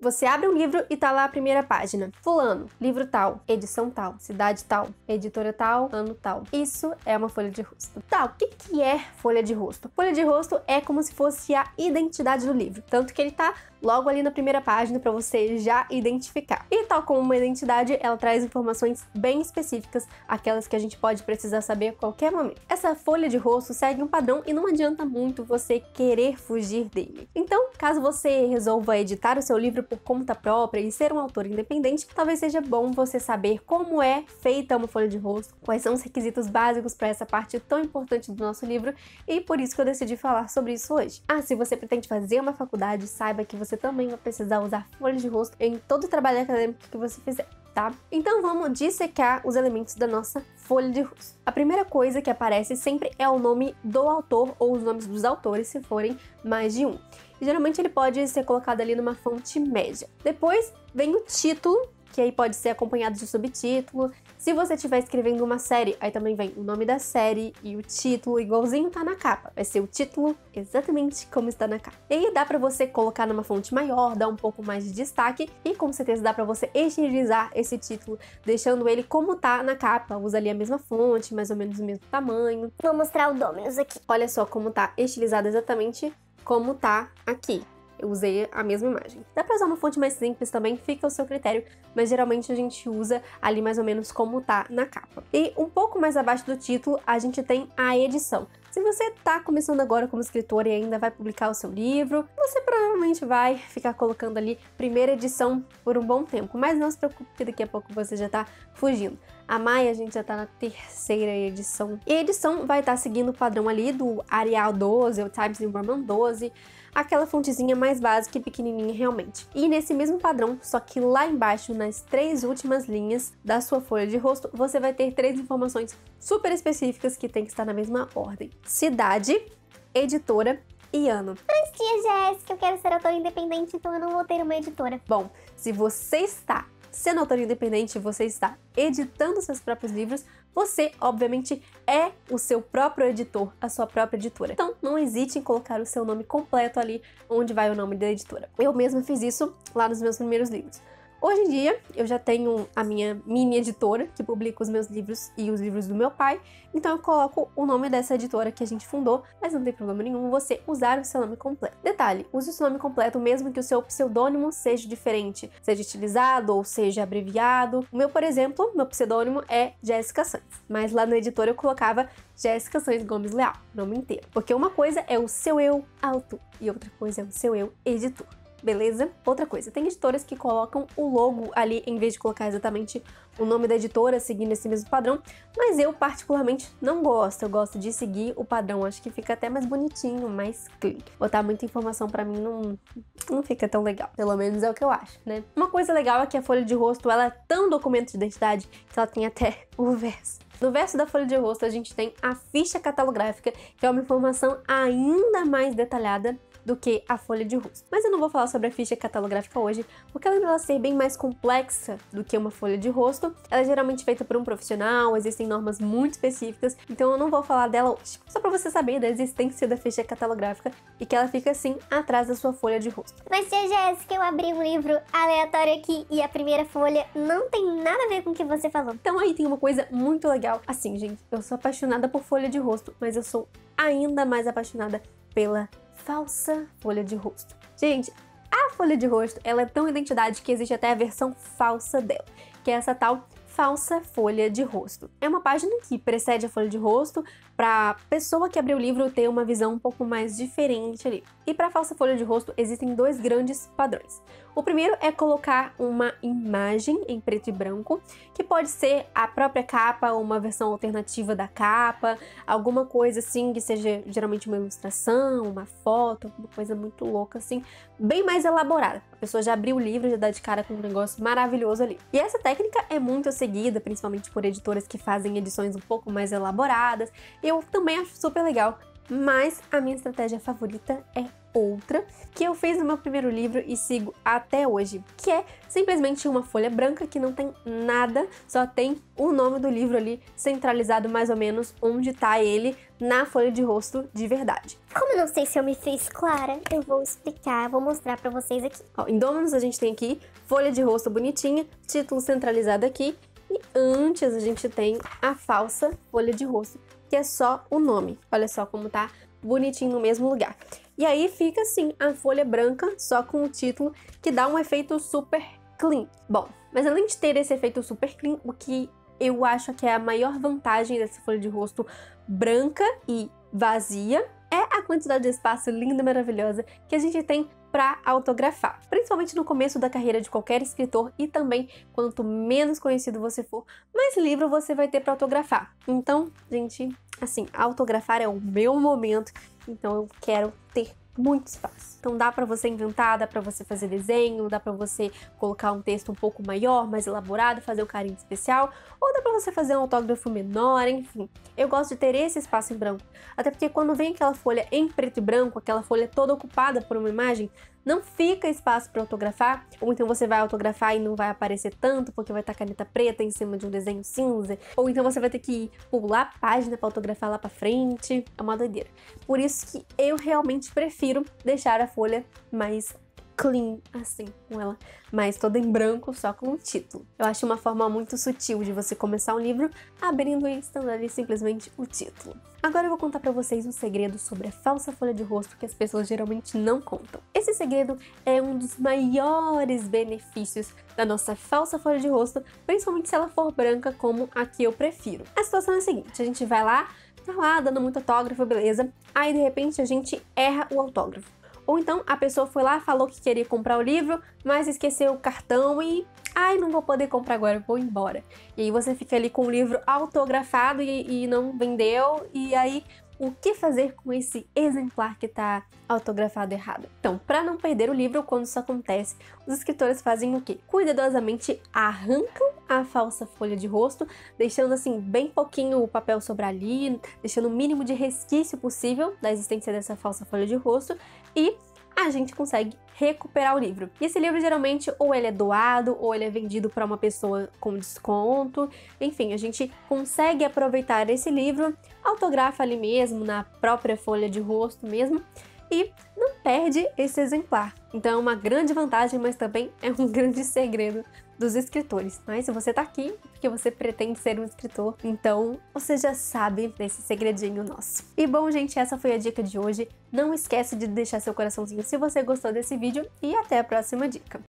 Você abre um livro e tá lá a primeira página. Fulano, livro tal, edição tal, cidade tal, editora tal, ano tal. Isso é uma folha de rosto. Tá, o que é folha de rosto? Folha de rosto é como se fosse a identidade do livro. Tanto que ele tá logo ali na primeira página para você já identificar. E tal como uma identidade, ela traz informações bem específicas, aquelas que a gente pode precisar saber a qualquer momento. Essa folha de rosto segue um padrão e não adianta muito você querer fugir dele. Então, caso você resolva editar o seu livro por conta própria e ser um autor independente, talvez seja bom você saber como é feita uma folha de rosto, quais são os requisitos básicos para essa parte tão importante do nosso livro, e por isso que eu decidi falar sobre isso hoje. Ah, se você pretende fazer uma faculdade, saiba que você também vai precisar usar folha de rosto em todo o trabalho acadêmico que você fizer, tá? Então vamos dissecar os elementos da nossa folha de rosto. A primeira coisa que aparece sempre é o nome do autor ou os nomes dos autores, se forem mais de um. E geralmente ele pode ser colocado ali numa fonte média. Depois vem o título, que aí pode ser acompanhado de subtítulo. Se você estiver escrevendo uma série, aí também vem o nome da série e o título, igualzinho tá na capa. Vai ser o título exatamente como está na capa. E aí dá pra você colocar numa fonte maior, dar um pouco mais de destaque e com certeza dá pra você estilizar esse título, deixando ele como tá na capa. Usa ali a mesma fonte, mais ou menos o mesmo tamanho. Vou mostrar o Dominus aqui. Olha só como tá estilizado exatamente como tá aqui. Eu usei a mesma imagem. Dá pra usar uma fonte mais simples também, fica ao seu critério, mas geralmente a gente usa ali mais ou menos como tá na capa. E um pouco mais abaixo do título, a gente tem a edição. Se você tá começando agora como escritor e ainda vai publicar o seu livro, você provavelmente vai ficar colocando ali primeira edição por um bom tempo, mas não se preocupe que daqui a pouco você já tá fugindo. A Maia, a gente já tá na terceira edição. E a edição vai estar seguindo o padrão ali do Arial 12 ou Times New Roman 12, aquela fontezinha mais básica e pequenininha realmente. E nesse mesmo padrão, só que lá embaixo, nas 3 últimas linhas da sua folha de rosto, você vai ter 3 informações super específicas que tem que estar na mesma ordem. Cidade, editora e ano. Mas tia Jéssica, eu quero ser autora independente, então eu não vou ter uma editora. Bom, se você está sendo autor independente, você está editando seus próprios livros, você, obviamente, é o seu próprio editor, a sua própria editora. Então, não hesite em colocar o seu nome completo ali, onde vai o nome da editora. Eu mesma fiz isso lá nos meus primeiros livros. Hoje em dia, eu já tenho a minha mini editora, que publica os meus livros e os livros do meu pai, então eu coloco o nome dessa editora que a gente fundou, mas não tem problema nenhum você usar o seu nome completo. Detalhe, use o seu nome completo mesmo que o seu pseudônimo seja diferente, seja estilizado ou seja abreviado. O meu, por exemplo, meu pseudônimo é Jéssica Sainz, mas lá na editora eu colocava Jéssica Sainz Gomes Leal, nome inteiro. Porque uma coisa é o seu eu autor e outra coisa é o seu eu editor. Beleza? Outra coisa, tem editoras que colocam o logo ali em vez de colocar exatamente o nome da editora, seguindo esse mesmo padrão, mas eu particularmente não gosto, eu gosto de seguir o padrão, acho que fica até mais bonitinho, mais clean. Botar muita informação pra mim não fica tão legal, pelo menos é o que eu acho, né? Uma coisa legal é que a folha de rosto, ela é tão documento de identidade que ela tem até o verso. No verso da folha de rosto a gente tem a ficha catalográfica, que é uma informação ainda mais detalhada do que a folha de rosto. Mas eu não vou falar sobre a ficha catalográfica hoje, porque além dela ser bem mais complexa do que uma folha de rosto, ela é geralmente feita por um profissional, existem normas muito específicas, então eu não vou falar dela hoje. Só pra você saber da existência da ficha catalográfica e que ela fica assim atrás da sua folha de rosto. Mas tia Jéssica, eu abri um livro aleatório aqui e a primeira folha não tem nada a ver com o que você falou. Então aí tem uma coisa muito legal. Assim, gente, eu sou apaixonada por folha de rosto, mas eu sou ainda mais apaixonada pela falsa folha de rosto. Gente, a folha de rosto, ela é tão identidade que existe até a versão falsa dela, que é essa tal falsa folha de rosto. É uma página que precede a folha de rosto para a pessoa que abriu o livro ter uma visão um pouco mais diferente ali. E para a falsa folha de rosto existem 2 grandes padrões. O primeiro é colocar uma imagem em preto e branco, que pode ser a própria capa ou uma versão alternativa da capa, alguma coisa assim que seja geralmente uma ilustração, uma foto, alguma coisa muito louca assim, bem mais elaborada. A pessoa já abriu o livro e já dá de cara com um negócio maravilhoso ali. E essa técnica é muito seguida, principalmente por editoras que fazem edições um pouco mais elaboradas. Eu também acho super legal. Mas a minha estratégia favorita é outra, que eu fiz no meu primeiro livro e sigo até hoje, que é simplesmente uma folha branca que não tem nada, só tem o nome do livro ali centralizado mais ou menos onde tá ele na folha de rosto de verdade. Como eu não sei se eu me fiz clara, eu vou explicar, vou mostrar pra vocês aqui. Ó, em Dominus a gente tem aqui folha de rosto bonitinha, título centralizado aqui, e antes a gente tem a falsa folha de rosto, que é só o nome. Olha só como tá bonitinho no mesmo lugar. E aí fica assim, a folha branca, só com o título, que dá um efeito super clean. Bom, mas além de ter esse efeito super clean, o que eu acho que é a maior vantagem dessa folha de rosto branca e vazia é a quantidade de espaço linda e maravilhosa que a gente tem para autografar. Principalmente no começo da carreira de qualquer escritor e também quanto menos conhecido você for, mais livro você vai ter para autografar. Então, gente, assim, autografar é o meu momento, então eu quero ter muito espaço. Então dá para você inventar, dá para você fazer desenho, dá para você colocar um texto um pouco maior, mais elaborado, fazer um carinho especial, ou dá para você fazer um autógrafo menor, enfim. Eu gosto de ter esse espaço em branco, até porque quando vem aquela folha em preto e branco, aquela folha toda ocupada por uma imagem, não fica espaço para autografar, ou então você vai autografar e não vai aparecer tanto porque vai estar caneta preta em cima de um desenho cinza, ou então você vai ter que pular a página para autografar lá para frente, é uma doideira. Por isso que eu realmente prefiro deixar a folha mais clean, assim, com ela mais toda em branco, só com o título. Eu acho uma forma muito sutil de você começar um livro abrindo e estando ali simplesmente o título. Agora eu vou contar pra vocês um segredo sobre a falsa folha de rosto que as pessoas geralmente não contam. Esse segredo é um dos maiores benefícios da nossa falsa folha de rosto, principalmente se ela for branca como a que eu prefiro. A situação é a seguinte, a gente vai lá, tá lá dando muito autógrafo, beleza, aí de repente a gente erra o autógrafo. Ou então a pessoa foi lá, falou que queria comprar o livro, mas esqueceu o cartão e... ai, não vou poder comprar agora, vou embora. E aí você fica ali com o livro autografado e não vendeu, e aí o que fazer com esse exemplar que está autografado errado? Então, para não perder o livro quando isso acontece, os escritores fazem o quê? Cuidadosamente arrancam a falsa folha de rosto, deixando assim bem pouquinho o papel sobrar ali, deixando o mínimo de resquício possível da existência dessa falsa folha de rosto, e a gente consegue recuperar o livro. E esse livro geralmente ou ele é doado ou ele é vendido para uma pessoa com desconto. Enfim, a gente consegue aproveitar esse livro, autografa ali mesmo, na própria folha de rosto mesmo, e não perde esse exemplar. Então é uma grande vantagem, mas também é um grande segredo dos escritores. Mas se você tá aqui, porque você pretende ser um escritor, então você já sabe desse segredinho nosso. E bom, gente, essa foi a dica de hoje. Não esquece de deixar seu coraçãozinho se você gostou desse vídeo e até a próxima dica.